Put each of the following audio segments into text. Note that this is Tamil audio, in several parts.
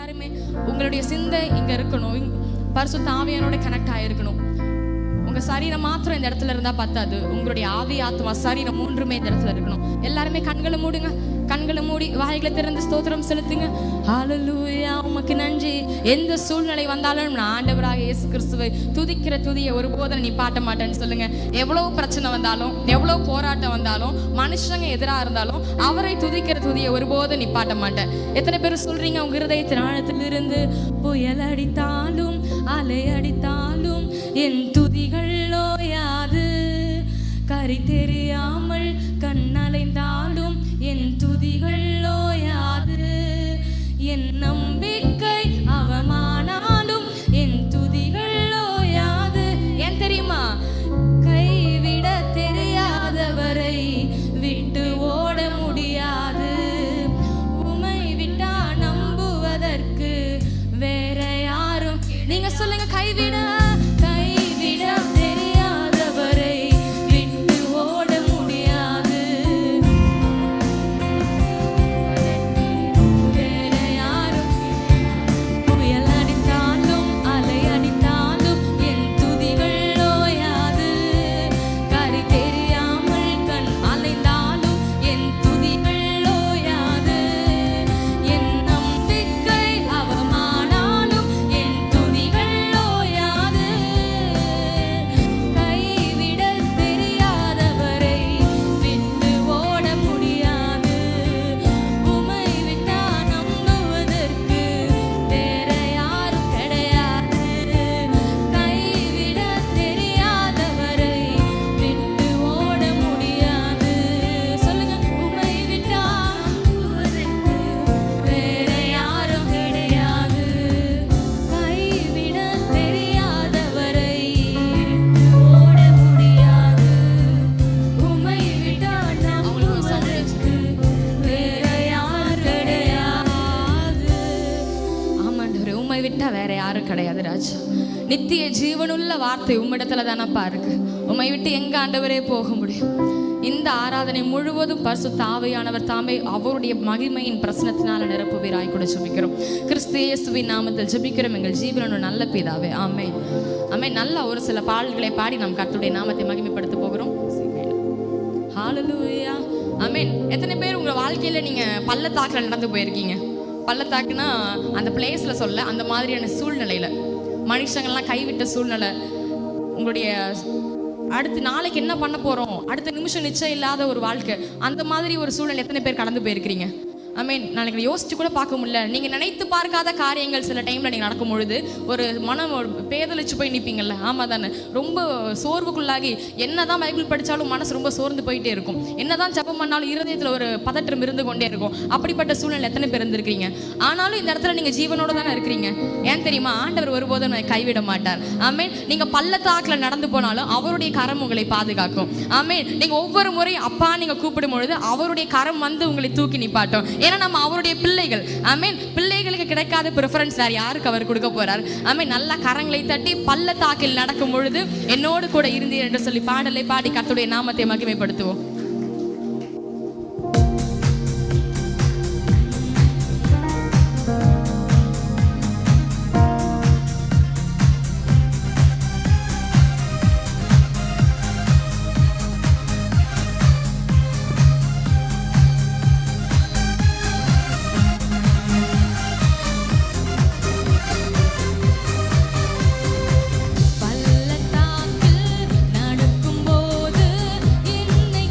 எல்லாருமே உங்களுடைய சிந்தை இங்க இருக்கணும், பரிசுத்த ஆவியானோட கனெக்ட் ஆகிருக்கணும். உங்க சரீரம் மாத்திரம் இந்த இடத்துல இருந்தா பத்தாது, உங்களுடைய ஆவி ஆத்மா சரீரம் மூன்றுமே இந்த இடத்துல இருக்கணும். எல்லாருமே கண்களை மூடுங்க, கண்களை மூடி வாய்களை திறந்து ஸ்தோத்திரம் செலுத்துங்க. ஹல்லேலூயா, உமக்கு நன்றி. எந்த சூழ்நிலை வந்தாலும் நான் ஆண்டவராக இயேசு கிறிஸ்துவை துதிக்கிற துதியை ஒருபோதும் நீ பாட்ட மாட்டேன்னு சொல்லுங்க. எவ்வளவு பிரச்சனை வந்தாலும், எவ்வளவு போராட்டம் வந்தாலும், மனுஷங்க எதிராக இருந்தாலும் அவரை துதிக்கிற துதியை ஒருபோதும் நீ பாட்ட மாட்டேன். எத்தனை பேர் சொல்றீங்க உங்க இருதயத்தின் ஆழத்திலிருந்து புயல் அடித்தாலும் அலை அடித்தாலும் என் துதிகள் ஓயாது, கரை தெரியாமல் கண்ணலைந்தாலும் என் துதிகள் ஓயாது, என் நம்பிக்கை அவமானாலும் என் துதிகள் ஓயாது. ஏன் தெரியுமா? கைவிட தெரியாதவரை விட்டு ஓட முடியாது, உமை விட்டா நம்புவதற்கு வேற யாரும். நீங்க சொல்லுங்க, கைவிட தெரியாதவரை விட்டு ஓட முடியாது, வேற யாரும். புயல் அடித்தாலும் அலை அடித்தாலும் என் துதிகள் ஓயாது, கரை தெரியாமல் கண் அலைந்தாலும் என் துதிகள் ஓயாது, என் நம்பிக்கை அவமானாலும் என் துதிகள் ஓயாது, கைவிட தெரியாதவரை விட்டு ஓட முடியாது, உமை விட்டா நம்புவதற்கு வேற யாரும் கிடையாது, கைவிட தெரியாதவரை விட்டு ஓட முடியாது. சொல்லுங்க, உமை விட்டா நம்புவதற்கு வேற யாரும் கிடையாது, கைவிட தெரியாதவரை ஓட முடியாது, உமை விட்டா நம்புவதற்கு வேற யாரும் கிடையாது. ஆமாண்டவரே, உம்மை விட்டா வேற யாரும் கிடையாது ராஜா. நித்திய ஜீவனுள்ள வார்த்தை உம்மிடத்துல தானப்பா இருக்கு. உம்மை விட்டு எங்க ஆண்டவரே போக முடியும்? இந்த ஆராதனை முழுவதும் பரிசுத்த ஆவியானவர் தாமே அவருடைய மகிமையின் பிரசனத்தினால நிரப்புவீராய் கூட ஜெபிக்கிறோம். கிறிஸ்து இயேசுவின் நாமத்தில் ஜெபிக்கிறோம் எங்கள் ஜீவனோட நல்ல பிதாவே, ஆமென். ஆமென். நல்ல ஒரு சில பாடல்களை பாடி நாம் கர்த்தருடைய நாமத்தை மகிமைப்படுத்த போகிறோம். ஹல்லேலூயா, ஆமென். எத்தனை பேர் உங்க வாழ்க்கையில நீங்க பள்ளத்தாக்குல நடந்து போயிருக்கீங்க? பள்ளத்தாக்குனா அந்த பிளேஸ்ல சொல்ல, அந்த மாதிரியான சூழ்நிலையில மனுஷங்கள்லாம் கைவிட்ட சூழ்நிலை, உங்களுடைய அடுத்து நாளைக்கு என்ன பண்ண போறோம், அடுத்த நிமிஷம் நிச்சயம் இல்லாத ஒரு வாழ்க்கை, அந்த மாதிரி ஒரு சூழ்நிலை எத்தனை பேர் கடந்து போயிருக்கிறீங்க? ஐ நாளைக்கு யோசிச்சு கூட பார்க்க முடியல. நீங்கள் நினைத்து பார்க்காத காரியங்கள் சில டைமில் நீங்கள் நடக்கும் பொழுது ஒரு மனம் பேதலிச்சு போய் நிற்பீங்கள்ல. ஆமாம் தானே? ரொம்ப சோர்வுக்குள்ளாகி என்னதான் பைபிள் படித்தாலும் மனசு ரொம்ப சோர்ந்து போயிட்டே இருக்கும். என்னதான் ஜெபம் பண்ணாலும் இருதயத்தில் ஒரு பதற்றம் இருந்து கொண்டே இருக்கும். அப்படிப்பட்ட சூழ்நிலை எத்தனை பேர் இருந்திருக்கிறீங்க? ஆனாலும் இந்த இடத்துல நீங்கள் ஜீவனோட தானே இருக்கிறீங்க. ஏன் தெரியுமா? ஆண்டவர் ஒருபோதும் கைவிட மாட்டார். ஆமென். நீங்கள் பள்ளத்தாக்கில் நடந்து போனாலும் அவருடைய கரம் உங்களை பாதுகாக்கும். ஆமென். நீங்கள் ஒவ்வொரு முறையும் அப்பா நீங்கள் கூப்பிடும் பொழுது அவருடைய கரம் வந்து உங்களை தூக்கி நிப்பாட்டும். ஏன்னா நம்ம அவருடைய பிள்ளைகள். ஆமென். பிள்ளைகளுக்கு கிடைக்காத ப்ரிஃபரன்ஸ் வேறு யாருக்கு அவர் கொடுக்க போறார்? ஆமென். நல்ல கரங்களை தட்டி பள்ளத்தாக்கில் நடக்கும் பொழுது என்னோடு கூட இருந்தீர் என்று சொல்லி பாடலை பாடி கர்த்தருடைய நாமத்தை மகிமைப்படுத்துவோம். பள்ளத்தாக்கில் நடக்கும்போது என்னை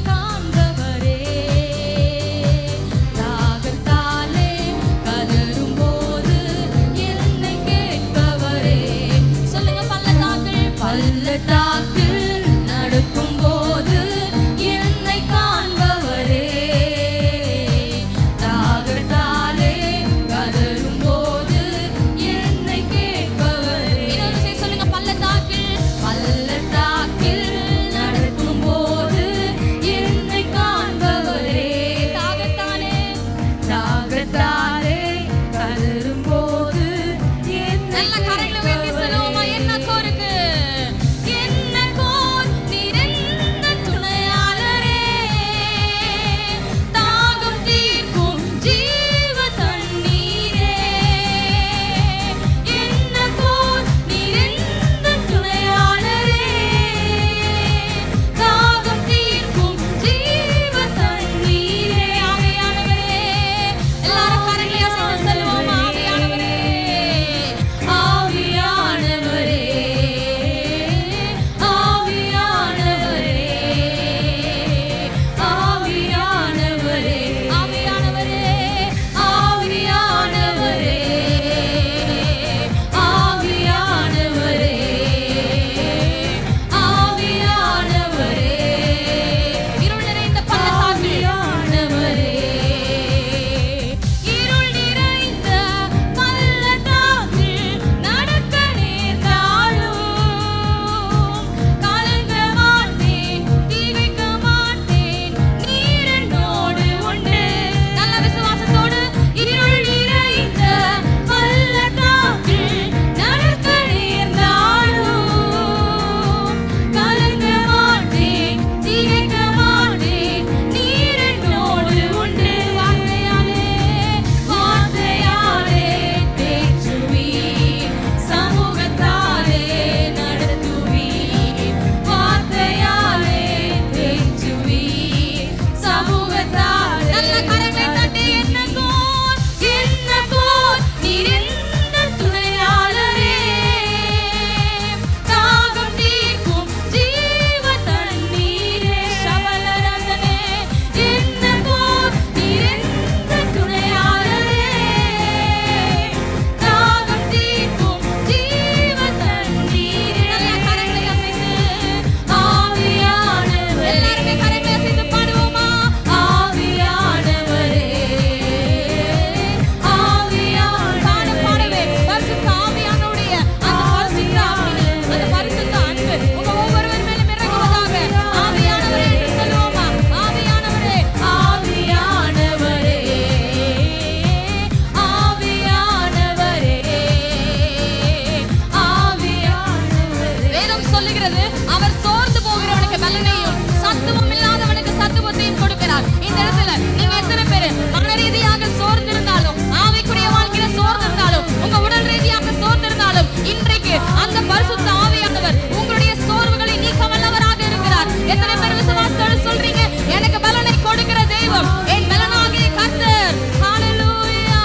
இந்த இடத்துல நீங்க எத்தனை பேரு மன ரீதியாக சோர்ந்திருந்தாலும், ஆவிக்குரிய வாழ்க்கையில சோர்ந்திருந்தாலும், உங்க உடல் ரீதியாக சோர்ந்திருந்தாலும், இன்றைக்கு அந்த பரிசுத்த ஆவியானவர் உங்களுடைய சோர்வுகளை நீக்க வல்லவராக இருக்கிறார். எத்தனை பேர் விசுவாசத்தோடு சொல்றீங்க, எனக்கு பலனை கொடுக்கிற தெய்வம் என் பலனாகிய கர்த்தர். ஹalleluya.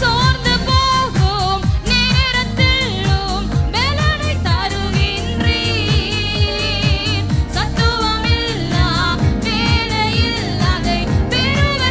சோர்ந்து போகும் நேரத்திலும் பலனை தருகின்றீர். சத்துவமில்லா வேளையில் அதை பெறுவேன்.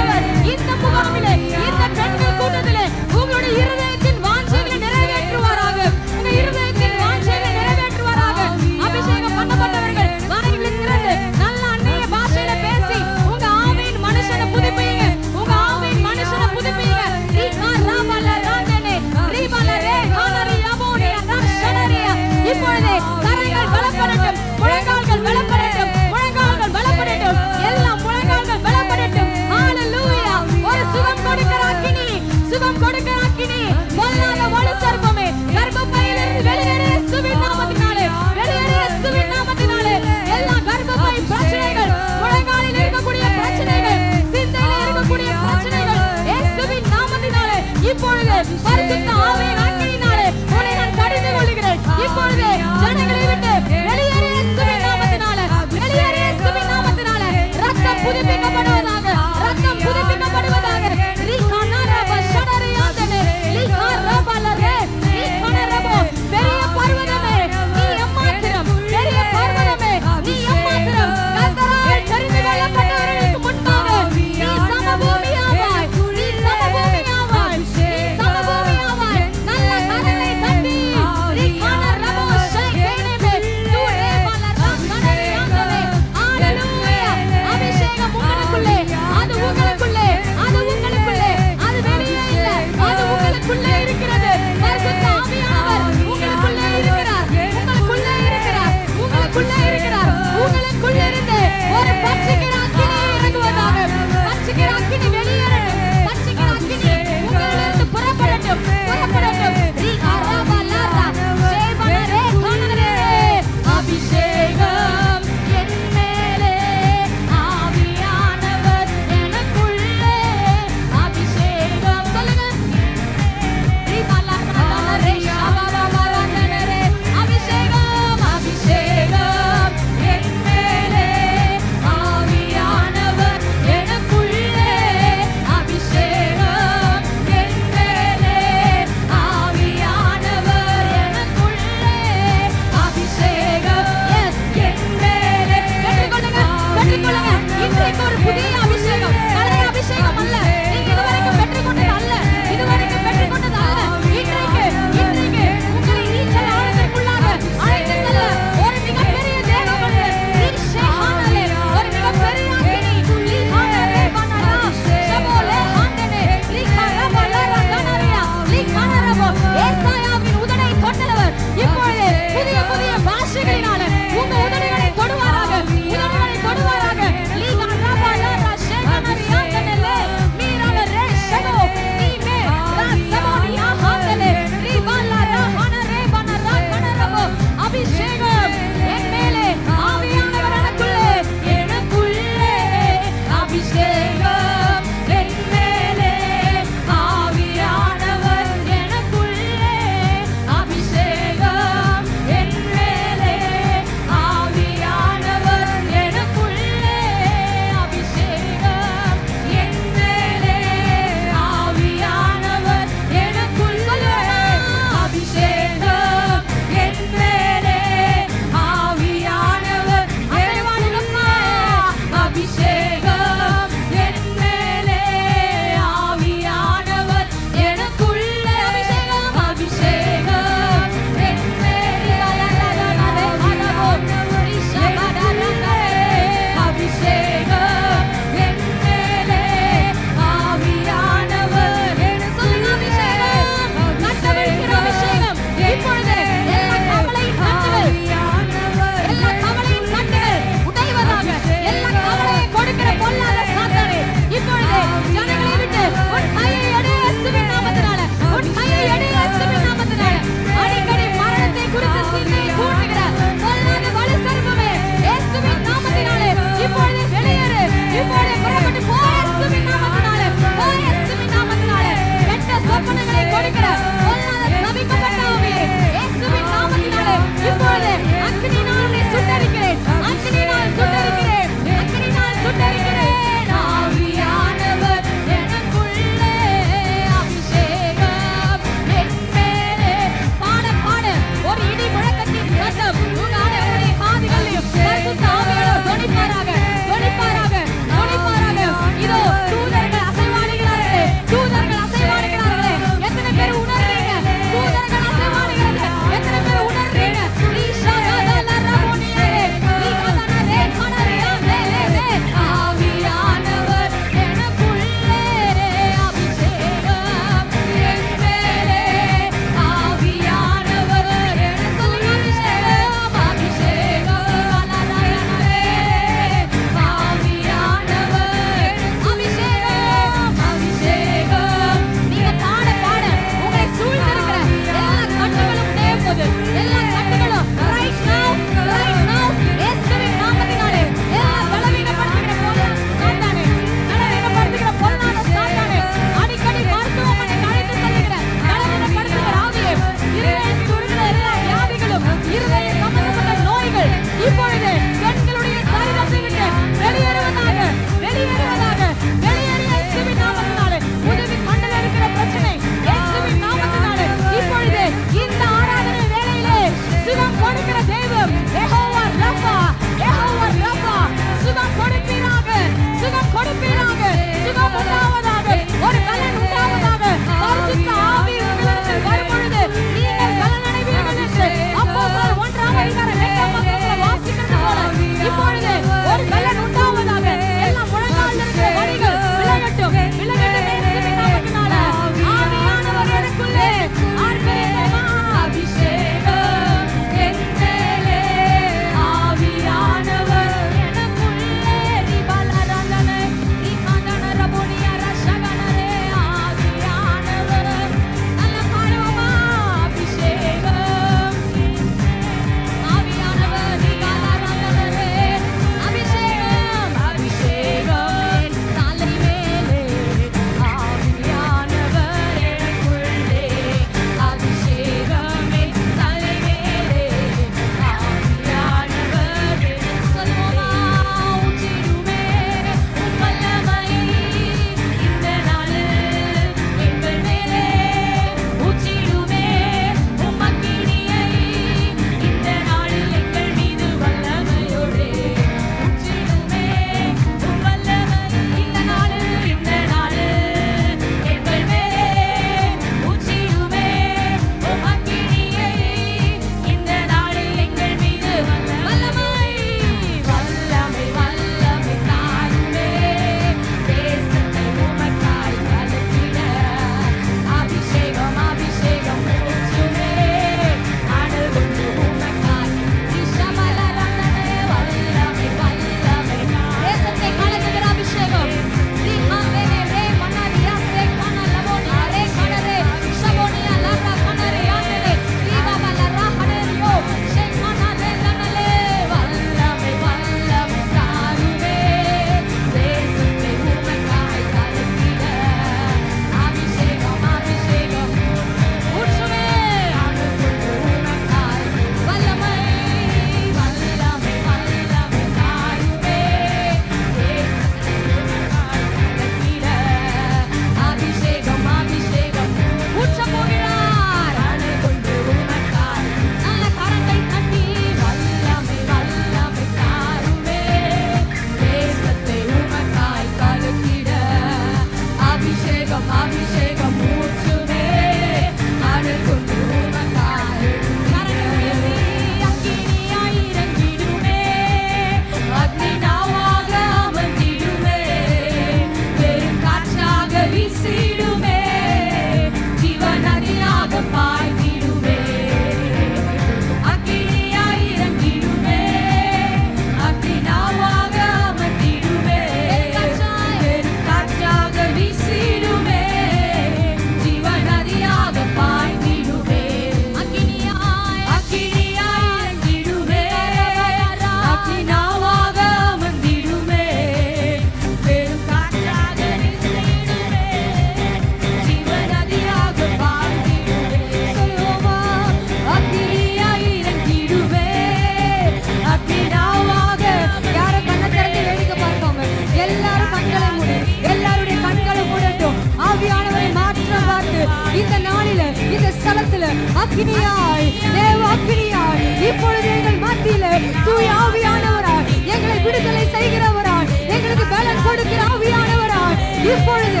அக்கினியாய் தேவ அக்கினியாய் இப்பொழுது எங்கள் மத்தியிலே தூய ஆவியானவராய் எங்களை விடுதலை செய்கிறவராய் எங்களுக்கு பலன் கொடுக்கிற ஆவியானவராய் இப்பொழுது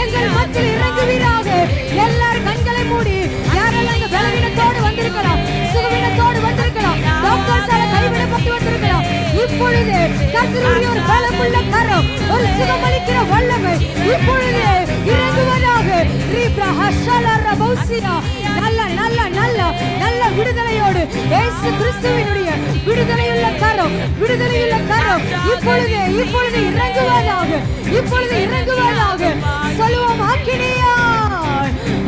எங்கள் மத்தியில் இறங்குவீராக. எல்லாரும் கண்களை மூடி யாரெல்லாம் இங்க பலவீனத்தோடு வந்திருக்கலாம், சுகவீனத்தோடு வந்திருக்கலாம், டாக்டர்ஸால கைவிடப்பட்டு வந்திருக்கலாம், இப்பொழுது கர்த்தருடைய ஒரு பலமுள்ள கரம், ஒரு சுகமளிக்கிற வல்லமை இப்பொழுது இறங்குவதாக. நல்ல நல்ல நல்ல நல்ல விடுதலையோடு இயேசு கிறிஸ்துவினுடைய விடுதலையுள்ள கரம் இப்பொழுது இறங்குவதாக. சொல்லுவோம்,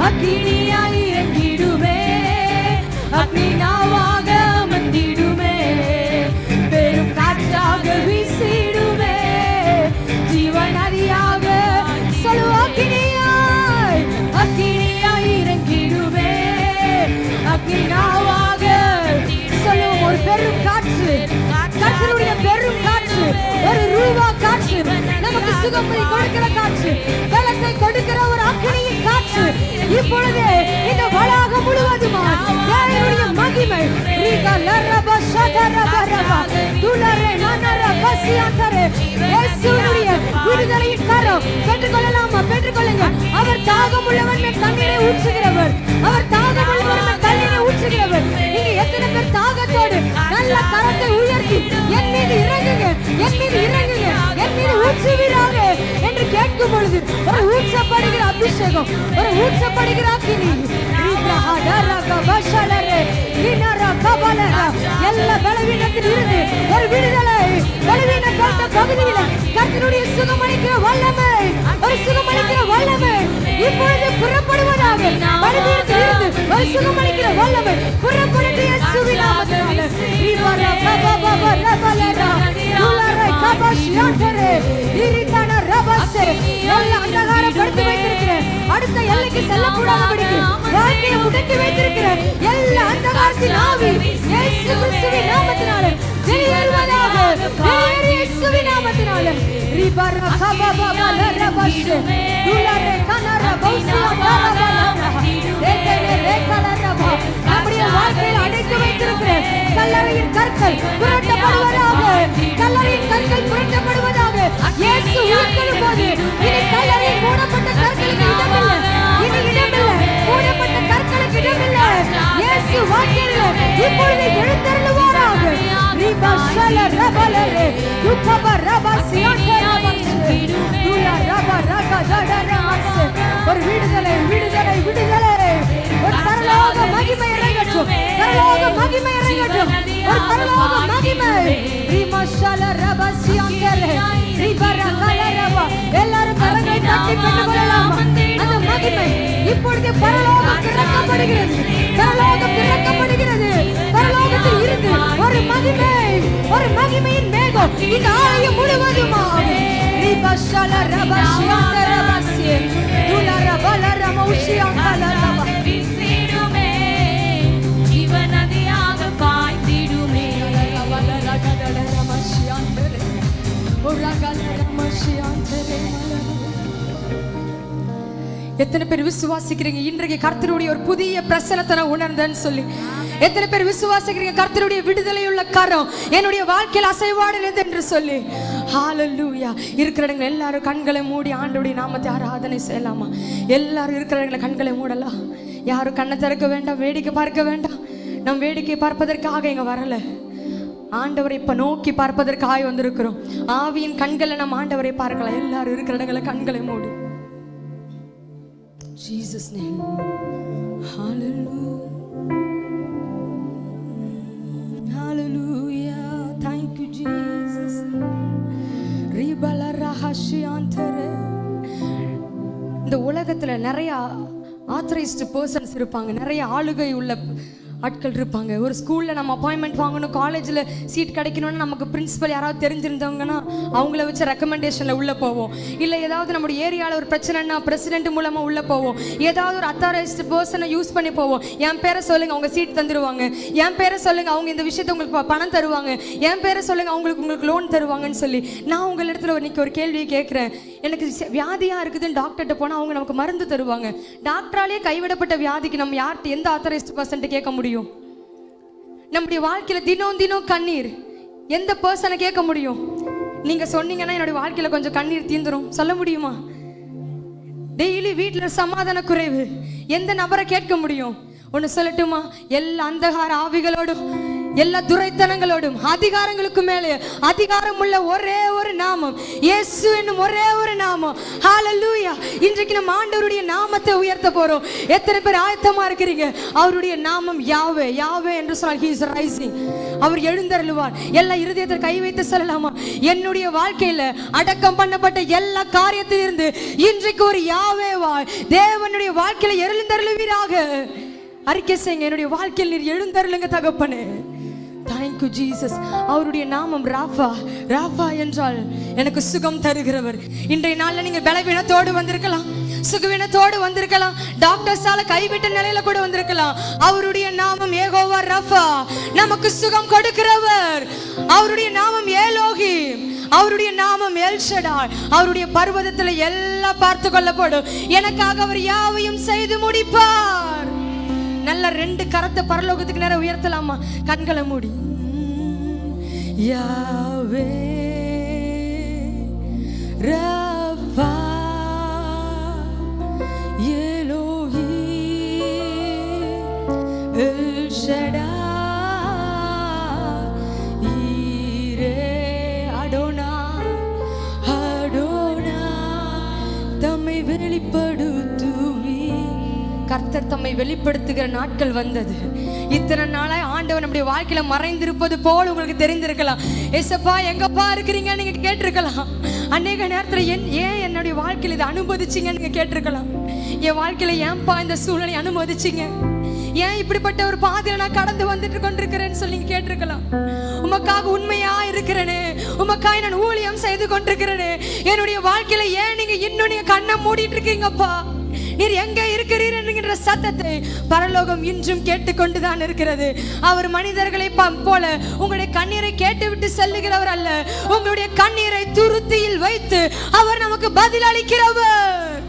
அக்கினியாய் இறங்கிடுமே, அக்னி நாவாக அமர்ந்திடுமே, பெரும் காற்றாக வீசிடுமே, ஜீவநதியாக. சொல்லுவோம், அக்கினியாய் இறங்கிடுமே, அக்னி நாவாக. சொல்லுவோம், ஒரு பெரும் காற்று, கர்த்தருடைய பெரும் காற்று, ஒரு ரூபா காற்று, நமக்கு சுகமதி கொடுக்கிற காற்று, பலத்தை கொடுக்கிற ஒரு அக்கினியின் காற்று இப்பொழுது இந்த வளாகம் முழுவதுமா தேவனுடைய மகிமை விடுதலையின் கரம் பெற்றுக்கொள்ளலாமா? பெற்றுக்கொள்ளுங்க. அவர் தாகம் உள்ளவன் தண்ணீரை ஊற்றுகிறவர், அவர் தாகம் உள்ளவன் தண்ணீரை ஊற்றுகிறவர். நீங்க எத்தனை பேர் தாகத்தோடு நல்ல கரத்தை உயர்த்தி என் மீது இறங்குங்க, என் மீது இறங்குங்க, என் மீது ஊற்றுவீராக என்று கேட்கும் பொழுது ஒரு ஊற்றப்படுகிற அபிஷேகம், ஒரு ஊற்றப்படுகிற அக்கினி, எல்லா பலவீனத்தில் இருந்து ஒரு விடுதலை, பலவீனப்பட்ட பகுதியில கர்த்தருடைய சுகமளிக்கிற வல்லமை, ஒரு சுகமளிக்கிற வல்லமை இப்பொழுது புறப்படுவதாக. பலவீனத்தில் இருந்து ஒரு சுகமளிக்கிற வல்லமை புறப்பட்டு இயேசுவின் நாமத்தினாலே அந்தகாரப்படுத்தி வைத்திருக்கிறேன், அடுத்த எல்லைக்கு செல்லக்கூடாதபடிக்கு வாழ்க்கையை முடக்கி வைத்திருக்கிறேன். எல்லா அந்தகாரத்தின் ஆவி இயேசு கிறிஸ்துவின் நாமத்தினாலே வெளியேறுவதாக, இயேசுவின் நாமத்தினாலே. நம்முடைய வாழ்க்கையில் அடைத்து வைத்திருக்கிறேன் கல்லறையின் கற்கள் புரட்டப்படுவதாக, கல்லறையின் கற்கள் புரட்டப்படுவதாக. இயேசு உயிர்த்தெழும் போது இனி கல்லறையில் மூடப்பட்ட கற்களுக்கு இடமில்லை, இனி இடமில்லை, மூடப்பட்ட கற்களுக்கு இடமில்லை. இயேசு வாழ்க்கையில் இப்பொழுது எழுந்தருளுவாராக. ஒரு விடுதலை, விடுதலை, விடுதலை, ஒரு பரலோக மகிமை இறங்கட்டும், பரலோக மகிமை இறங்கட்டும், ஒரு பரலோக மகிமை. எல்லாரும் கரங்களை தட்டி பெற்றுக்கொள்ளலாம். அந்த மகிமை இப்பொழுது பரலோகம் திறக்கப்படுகிறது, பரலோகம் திறக்கப்படுகிறது. பரலோகத்தில் இருந்து ஒரு மகிமை, ஒரு மகிமையின் மேகம் இந்த ஆலயம் முழுவதுமாகும். ஜீவநதியாக பாய்ந்திடுமே. எத்தனை பேர் விசுவாசிக்கிறீங்க இன்றைக்கு கர்த்தருடைய ஒரு புதிய பிரசன்னத்தை நான் உணர்ந்தேன்னு சொல்லி? எத்தனை பேர் விசுவாசிக்கிறீங்க கர்த்தருடைய விடுதலையுள்ள கரம் என்னுடைய வாழ்க்கையில் அசைவாடுகிறது என்று சொல்லி? ஹalleluya. இருக்கிற இடங்கள் எல்லாரும் கண்களை மூடி ஆண்டவருடைய நாமத்தை ஆராதனை செய்யலாமா? எல்லாரும் இருக்கிற இடங்களை கண்களை மூடலாம். யாரும் கண்ணை திறக்க வேண்டாம், வேடிக்கை பார்க்க வேண்டாம். நம் வேடிக்கை பார்ப்பதற்காக இங்க வரல, ஆண்டவரை இப்ப நோக்கி பார்ப்பதற்காக வந்திருக்கிறோம். ஆவியின் கண்களை நம்ம ஆண்டவரை பார்க்கலாம். எல்லாரும் இருக்கிற இடங்களை கண்களை மூடி. Jesus name. Hallelujah. Hallelujah. Thank you Jesus. Ribala rahashiyantere. இந்த உலகத்துல நிறைய ஆத்தரைஸ்டு பர்சன்ஸ் இருப்பாங்க, நிறைய ஆளுகை உள்ள ஆட்கள் இருப்பாங்க. ஒரு ஸ்கூலில் நம்ம அப்பாயின்மெண்ட் வாங்கணும், காலேஜில் சீட் கிடைக்கணும்னு நமக்கு பிரின்சிபல் யாராவது தெரிஞ்சிருந்தவங்கன்னா அவங்கள வச்சு ரெக்கமெண்டேஷனில் உள்ளே போவோம். இல்லை ஏதாவது நம்முடைய ஏரியாவில் ஒரு பிரச்சனைனா பிரசிடென்ட் மூலமாக உள்ளே போவோம். ஏதாவது ஒரு அத்தாரைஸ்டு பர்சனை யூஸ் பண்ணி போவோம். என் பேரை சொல்லுங்கள், அவங்க சீட் தந்துடுவாங்க. என் பேரை சொல்லுங்கள், அவங்க இந்த விஷயத்தை உங்களுக்கு பணம் தருவாங்க. என் பேரை சொல்லுங்கள், உங்களுக்கு லோன் தருவாங்கன்னு சொல்லி நான் உங்கள் இடத்துல இன்னைக்கு ஒரு கேள்வியை கேட்குறேன். எனக்கு வியாதியாக இருக்குதுன்னு டாக்டர்கிட்ட போனால் அவங்க நமக்கு மருந்து தருவாங்க. டாக்டராலேயே கைவிடப்பட்ட வியாதிக்கு நம்ம யார்கிட்ட எந்த ஆத்தரைஸ்டு பர்சன்ட்டு கேட்க முடியும்? நம்முடைய வாழ்க்கையில தினம் தினம் கண்ணீர் எந்த பர்சனை கேட்க முடியும்? நீங்க சொன்னீங்கன்னா என்னுடைய வாழ்க்கையில கொஞ்சம் கண்ணீர் தீந்துரும் சொல்ல முடியுமா? டெய்லி வீட்டில் சமாதான குறைவு எந்த நபரை கேட்க முடியும்? ஒன்று சொல்லட்டுமா? எல்லா அந்தகார ஆவிகளோடும் எல்லா துரைத்தனங்களோடும் அதிகாரங்களுக்கு மேலே அதிகாரம் உள்ள ஒரே ஒரு நாமம் இயேசு என்னும் ஒரே ஒரு நாமம். ஹல்லேலூயா! இன்றைக்கு நம்ம ஆண்டவருடைய நாமத்தை உயர்த்த போறோம். எத்தனை பேர் ஆயத்தமா இருக்கிறீங்க? அவருடைய நாமம் யாவே. யாவே என்று சொன்னால் he is rising. அவர் எழுந்தருளுவார். எல்லா இருதயத்தில் கை வைத்து சொல்லலாமா? என்னுடைய வாழ்க்கையில அடக்கம் பண்ணப்பட்ட எல்லா காரியத்திலிருந்து இன்றைக்கு ஒரு யாவேவாய் தேவனுடைய வாழ்க்கையில எழுந்தருளுவீராக. அறிக்கை செய்யுங்க, என்னுடைய வாழ்க்கையில் நீர் எழுந்தருளுங்க தகப்பனே. Thank you Jesus. அவருடைய நாமம் ராஃபா. ராஃபா என்றால் எனக்கு சுகம் தருகிறவர். இன்றைய நாள்ல நீங்க பலவீனத்தோடு வந்திருக்கலாம், சுகவீனத்தோடு வந்திருக்கலாம், டாக்டர்ஸால கைவிட்ட நிலையில கூட வந்திருக்கலாம். அவருடைய நாமம் யெகோவா ராஃபா, நமக்கு சுகம் கொடுக்கிறவர். அவருடைய நாமம் எலோஹிம், அவருடைய நாமம் எல் ஷடாய். அவருடைய பர்வதத்துல எல்லாம் பார்த்து கொள்ளப்படும். எனக்காக அவர் யாவையும் செய்து முடிப்பார். நல்ல ரெண்டு கரத்தை பரலோகத்துக்கு நேரம் உயர்த்தலாமா? கண்களை மூடி. யாவே ராஃபா எலோஹி எல் ஷடாய் ஈரே அடோனா அடோனா தம்மை வெளிப்படுத்துவி. கர்த்தர் தம்மை வெளிப்படுத்துகிற நாட்கள் வந்தது. இத்தனை நாளாய் ஆண்டவர் நம்முடைய வாழ்க்கையில மறைந்திருப்பது போல் உங்களுக்கு தெரிந்திருக்கலாம். ஏசப்பா எங்கப்பா இருக்கிறீங்க நீங்க கேட்டிருக்கலாம். அநேக நேரத்துல ஏன் என்னுடைய வாழ்க்கையில இதை அனுமதிச்சிங்கன்னு நீங்க கேட்டிருக்கலாம். என் வாழ்க்கையில ஏன்பா இந்த சூழ்நிலை அனுமதிச்சிங்க, ஏன் இப்படிப்பட்ட ஒரு பாதையில நான் கடந்து வந்துட்டு கொண்டிருக்கிறேன்னு சொல்லி நீங்க கேட்டிருக்கலாம். உமக்காக உண்மையா இருக்கிறேனே, உமக்காக நான் ஊழியம் செய்து கொண்டிருக்கிறேனே, என்னுடைய வாழ்க்கையில ஏன் நீங்க இன்னும் நீங்க கண்ணை மூடிட்டு இருக்கீங்கப்பா, நீர் எங்க இருக்கிறீர் என்கிற சத்தத்தை பரலோகம் இன்றும் கேட்டுக்கொண்டுதான் இருக்கிறது. அவர் மனிதர்களை போல உங்களுடைய கண்ணீரை கேட்டுவிட்டு செல்லுகிறவர் அல்ல, உங்களுடைய கண்ணீரை துருத்தியில் வைத்து அவர் நமக்கு பதில் அளிக்கிறவர்.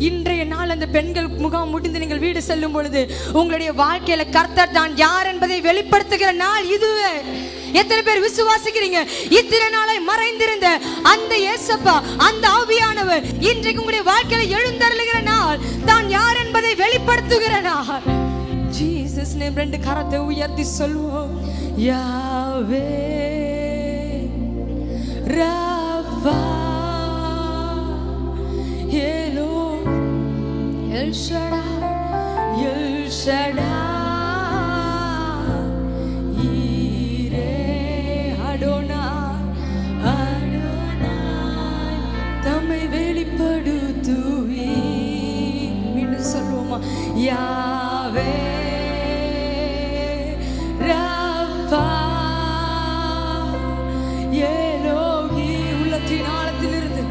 இன்றைய நாள் அந்த பெண்கள் முகாம் முடிந்து நீங்கள் வீடு செல்லும் பொழுது உங்களுடைய வாழ்க்கையில கர்த்தர் தான் யார் என்பதை வெளிப்படுத்துகிற நாள் இதுவே. எத்தனை பேர் விசுவாசிக்கிறீங்க? இத்தனை நாளை மறைந்திருந்த அந்த இயேசப்பா, அந்த ஆவியானவர் இன்றைக்கு உங்களுடைய வாழ்க்கையில எழுந்தருளுகிற நாள், தான் யார் என்பதை வெளிப்படுத்துகிற நாள். ஜீசஸ் நேம் ரெண்டு கரத்தை உயர்த்தி சொல்வோம். யாவே ராஃபா எலோ El Shaddai El Shaddai Jireh Adonai Adonai தம்மை வெளிப்படுத்துவி. மீண்டும் சொல்லுவோமா? யாவே ராஃபா எலோஹி. உள்ளத்தின் ஆழத்திலிருந்து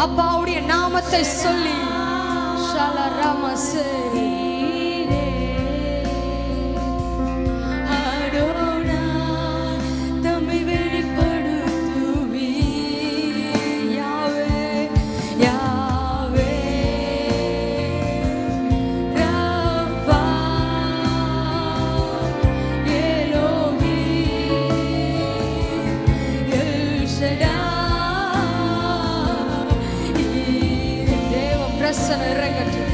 அப்பாவுடைய நாமத்தை சொல்லி ஷலரமசே அடோனாய் தம்மை வெளிப்படுத்துவி. யாவே யாவே ராஃபா எலோஹி எல் ஷடாய். தேவ பிரசன்னம் இறங்கட்டும்,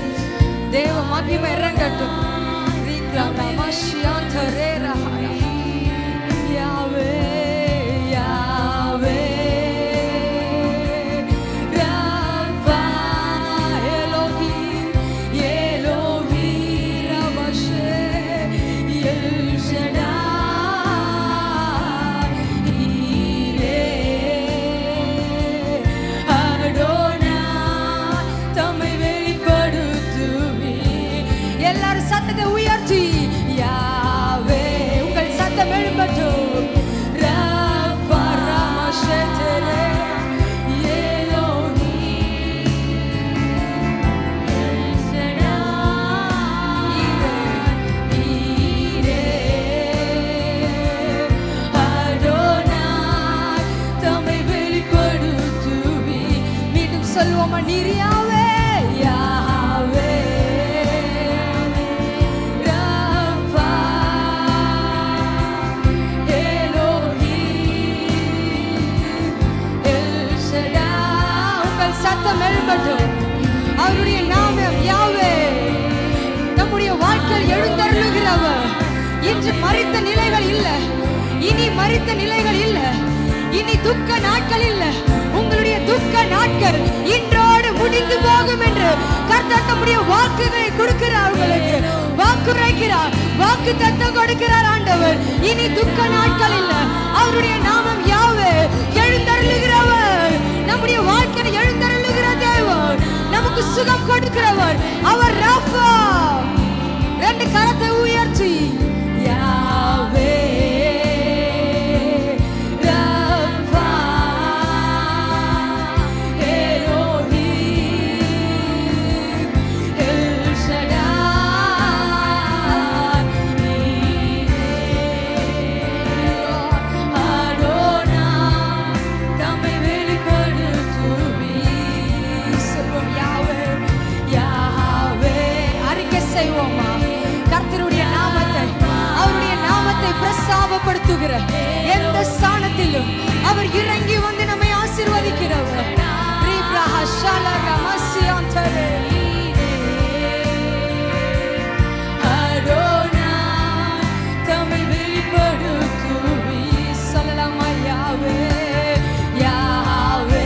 தேவ மகிமை இறங்கட்டும். யாவே யாவே Rafah எலோஹி எலோஹி ரமஷே L Shaddai Jireh Adonai தம்மை வெளிப்படுத்துவி. சொல்லுமா, நீர் யாவே யாவே ரப்பா எலோஹீம் எல் ஷடாய். உங்கள் சத்தம் எழும்பட்டும். அவருடைய நாமம் யாவே. நம்முடைய வாழ்க்கையில் எழுந்தருளுகிறவர். இன்று மரித்த நிலைகள் இல்ல, இனி மரித்த நிலைகள் இல்ல, இனி துக்க நாட்கள் இல்ல. உங்களுடைய துக்க நாட்கள் இன்றோடு முடிந்து போகும் என்று கர்த்தர் தம்முடைய வாக்குகளை கொடுக்கிறார். உங்களுக்கு வாக்குரைக்கிறார், வாக்கு தத்தம் கொடுக்கிறார் ஆண்டவர். இனி துக்க நாட்கள் இல்ல. அவருடைய நாமம் யாவே. எழுந்தருளுகிறவர், நம்முடைய வாழ்க்கையில் எழுந்தருளுகிற தேவன், நமக்கு சுகம் கொடுக்கிறவர் அவர் ராஃபா. ரெண்டு கரத்தை உயர்த்தி Yahweh Rapha Elohim El Shaddai Adonai தம்மை வெளிப்படுத்துவி. சொல்வோம் யாவே யாவே. அறிக்கை செய்வோமா, கர்த்தருடைய நாமத்தை, அவருடைய நாமத்தை பிரஸ்தாபப்படுத்துகிற எந்த ஸ்தானத்திலும் அவர் இறங்கி வந்து நம்மை ஆசீர்வதிக்கிறவர். தம்மை வெளிப்படுத்துவி. சொல்லலாமா யாவே யாவே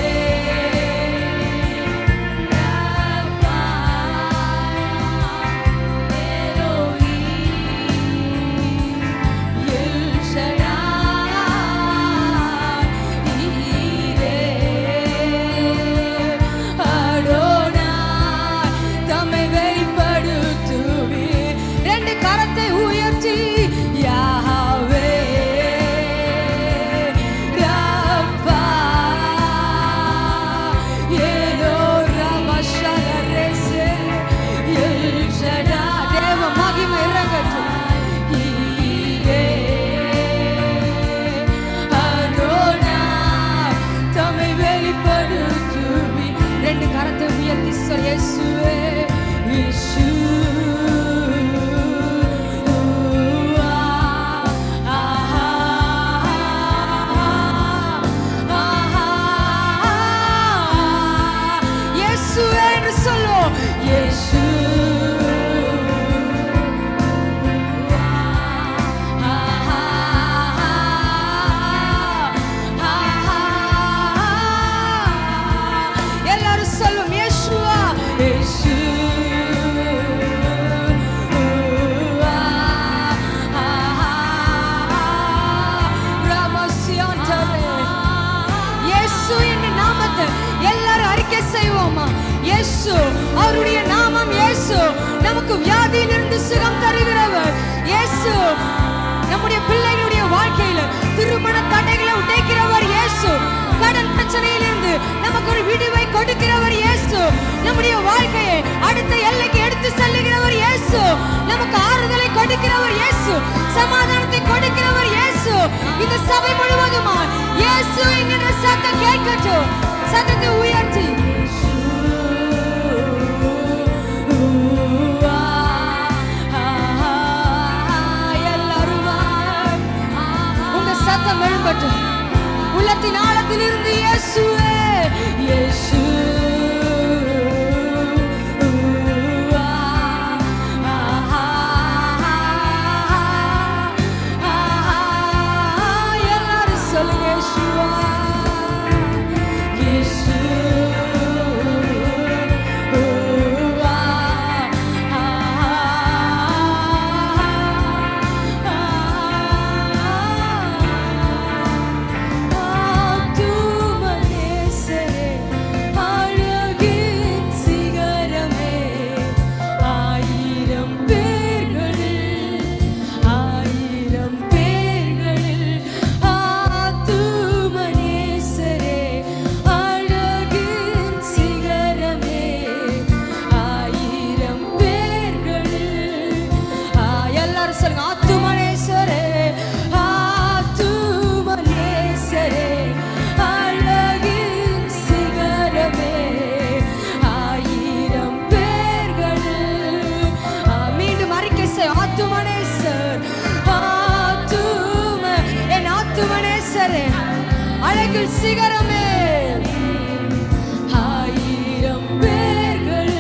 இயேசு, அவருடைய நாமம் இயேசு. நமக்கு வியாதியிலிருந்து சுகம் தருகிறவர் இயேசு. நம்முடைய பிள்ளைகளுடைய வாழ்க்கையில திருமண தடைகளை உடைக்கிறவர் இயேசு. கடன் பிரச்சனையிலிருந்து நமக்கு ஒரு விடுவை கொடுக்கிறவர் இயேசு. நம்முடைய வாழ்க்கையை அடுத்த எல்லைக்கு எடுத்து செல்லுகிறவர் இயேசு. நமக்கு ஆறுதலை கொடுக்கிறவர் இயேசு. சமாதானத்தை கொடுக்கிறவர் இயேசு. இந்த சபை முழுவதுமா இயேசு என்கிற சத்தம் கேட்கட்டும். சத்தத்தை உயர்த்தி சத்தம் எழும்பட்டும். உள்ளத்தின் ஆழத்திலிருந்து இயேசுவே இயேசு. எல்லாரும் சொல்லுங்க இயேசுவா இயேசு. உயர்த்துங்கள் சிகரமே. ஆயிரம் பேர்கள்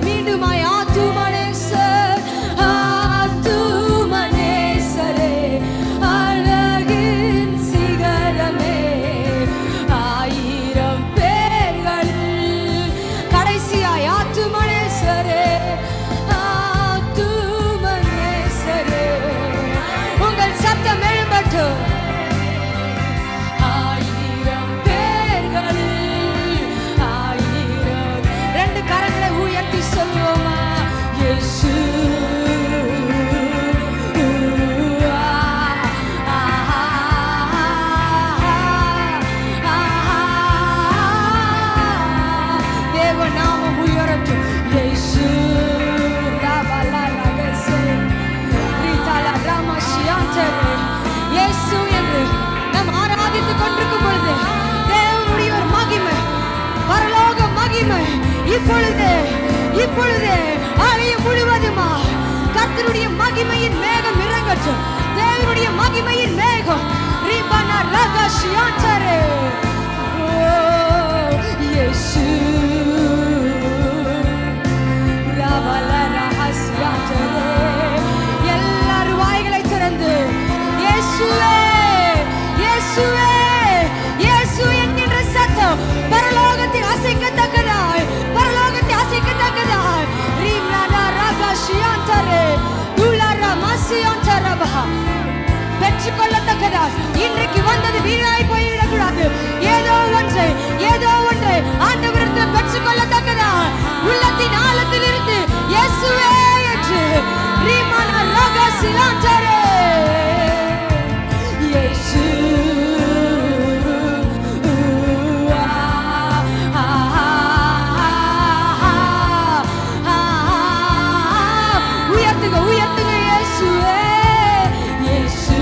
மீண்டுமாய் ஆத்துமனேசர், ஆத்துமனேசரே, அழகின் சிகரமே. ஆயிரம் பேர்கள் கடைசியாய் ஆத்துமனேசரே, ஆத்துமனேசரே, உங்கள் சத்தம் எழும்பட்டும். ஆயிரம் பேர்கள், ஆயிரம். ரெண்டு கரங்களை உயர்த்தி சொல்லுவோமா? இயேசு தேவநாமம் உயரட்டும். இயேசு இயேசு என்று நாம் ஆராதித்துக் கொண்டிருக்கும் பொழுது தேவனுடைய ஒரு மகிமை, பரலோக மகிமை இப்பொழுது ஆலயம் முழுவதுமா கர்த்தருடைய மகிமையின் மேகம் இறங்கட்டும். தேவனுடைய மகிமையின் மேகம் ரிபனா ரகஷியாண்டரே. ஓ இயேசு எல்லாரும் வாய்களை திறந்து இயேசுவே இயேசுவே இயேசு என்கின்ற சத்தம் பரலோகத்தில் அசைக்கத்தக்கதாய், பரலோகத்தில் அசைக்கத்தக்கதாய். ரீம்ரானா ராகாஷியாண்டரே துலாரா மசியாண்டரபா பெற்றுக்கொள்ளத்தக்கதா. இன்றைக்கு வந்தது வீணாய் போய்விடக்கூடாது. ஏதோ ஒன்றை ஆண்டவரிடத்தில் பெற்றுக்கொள்ளத்தக்கதா. உள்ளத்தின் ஆழத்தில் இருந்து இயேசுவே என்று ரீமானா ராகாஷியாண்டரே. இயேசு உயர்த்துங்க இயேசுவே. இயேசு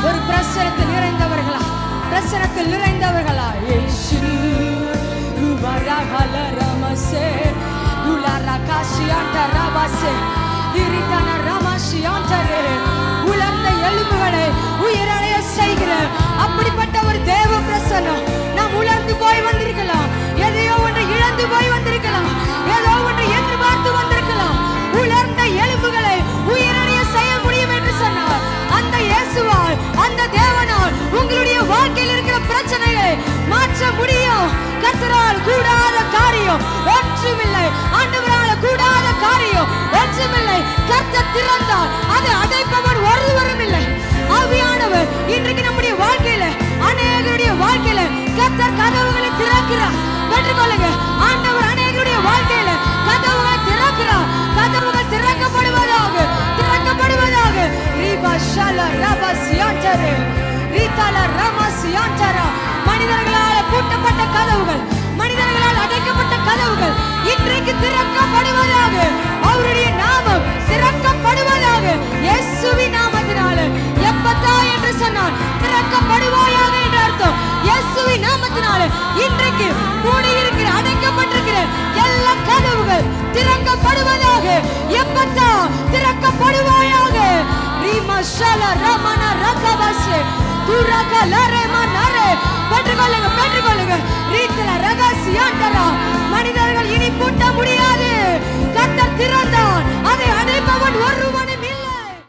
ஒரு பிரசனத்தில் நிறைந்தவர்களா இயேசு ரமசே ரமசே உலர்ந்த எலும்புகளை உயிரடைய செய்கிற அப்படிப்பட்ட ஒரு தேவ பிரசன்னம். நாம் உலர்ந்து போய் வந்திருக்கலாம், எதையோ ஒன்றை இழந்து போய் வந்திருக்கலாம், ஏதோ ஒன்றை எதிர்பார்த்து வந்திருக்கலாம். உலர்ந்த எலும்புகளை உயிரடைய செய்ய முடியும் என்று சொன்னார். அந்த இயேசுவால், அந்த தேவனால் உங்களுடைய வாழ்க்கையில் இருக்கிற பிரச்சனைகளை மாற்ற முடியும். கர்த்தரால் கூடாத காரியம் ஒன்றுமில்லை. ஆண்டவரால் கூடாத காரியம் ஒன்றுமில்லை. கர்த்தர் திறந்தால் அதை அடைப்பவர் ஒருவரும் இல்லை. ஆவியானவர் இன்றைக்கு நம்முடைய வாழ்க்கையில, அநேகருடைய வாழ்க்கையில கர்த்தர் கதவுகளை திறக்கிறார். பெற்றுக்கொள்ளுங்க. ஆண்டவர் அநேகருடைய வாழ்க்கையில கதவுகளை திறக்கிறார். கதவுகள் திறக்கப்படுவதாக, திறக்கப்படுவதாக. மனிதர்களால் பூட்டப்பட்ட கதவுகள், மனிதர்களால் அடைக்கப்பட்ட கதவுகள் இன்றைக்கு திறக்கப்படுவதாக. அவருடைய நாமம் திறக்கப்படுவதாக. இயேசுவின் நாமத்தினால எப்பத்தா என்று சொன்னான், திறக்கப்படுவாயாக என்று அர்த்தம். இயேசுவின் நாமத்தினால இன்றைக்கு மூடி இருக்கிற, அடைக்கப்பட்டிருக்கிற எல்லா கதவுகள் திறக்கப்படுவதாக. எப்பத்தா திறக்கப்படுவாயாக. பெற்றுக்கொள்ளுங்க.